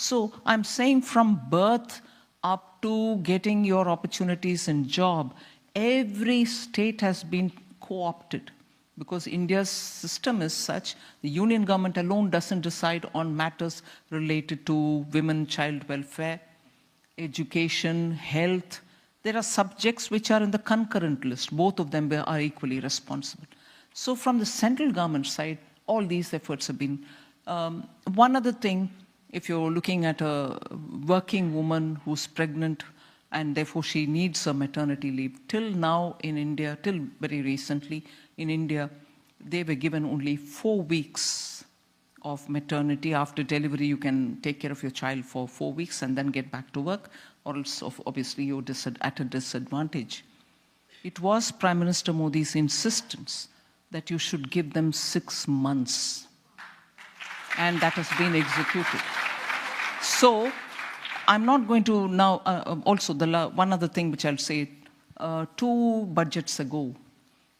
So I'm saying from birth up to getting your opportunities in job, every state has been co-opted because India's system is such, the union government alone doesn't decide on matters related to women, child welfare, education, health. There are subjects which are in the concurrent list. Both of them are equally responsible. So from the central government side, all these efforts have been. One other thing, if you're looking at a working woman who's pregnant and therefore she needs a maternity leave, till now in India, till very recently in India, they were given only 4 weeks of maternity. After delivery, you can take care of your child for 4 weeks and then get back to work, or else obviously you're at a disadvantage. It was Prime Minister Modi's insistence that you should give them 6 months. And that has been executed. So I'm not going to now, also one other thing which I'll say, 2 budgets ago,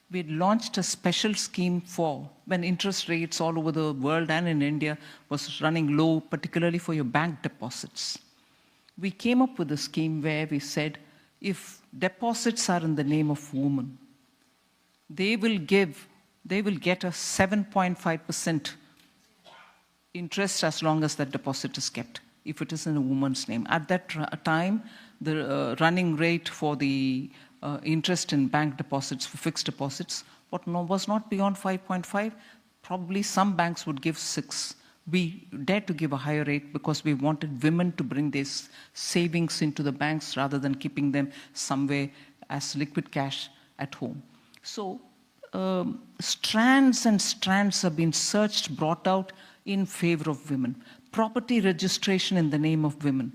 we had launched a special scheme for when interest rates all over the world and in India was running low, particularly for your bank deposits. We came up with a scheme where we said, if deposits are in the name of women, they will get a 7.5% interest as long as that deposit is kept, if it is in a woman's name. At that time, the running rate for the interest in bank deposits, for fixed deposits, was not beyond 5.5. Probably some banks would give 6. We dared to give a higher rate because we wanted women to bring their savings into the banks rather than keeping them somewhere as liquid cash at home. So strands and strands have been searched, brought out in favor of women. Property registration in the name of women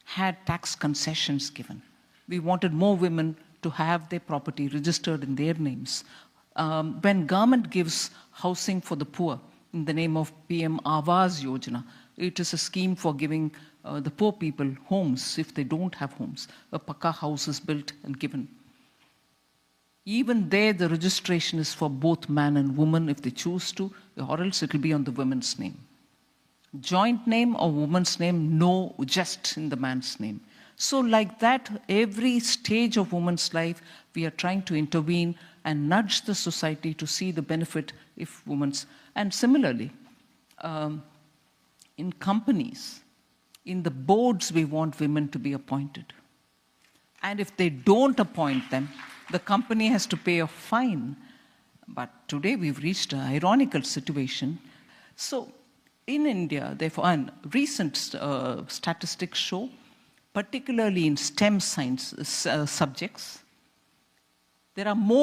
had tax concessions given. We wanted more women to have their property registered in their names. When government gives housing for the poor in the name of PM Awas Yojana, it is a scheme for giving the poor people homes if they don't have homes. A Pakka house is built and given. Even there, the registration is for both man and woman if they choose to, or else it will be on the woman's name. Joint name or woman's name, no, just in the man's name. So like that, every stage of woman's life, we are trying to intervene and nudge the society to see the benefit if women's. And similarly, in companies, in the boards, we want women to be appointed. And if they don't appoint them, the company has to pay a fine. But today we've reached an ironical situation. So in India, therefore, and recent statistics show, particularly in STEM science subjects, there are more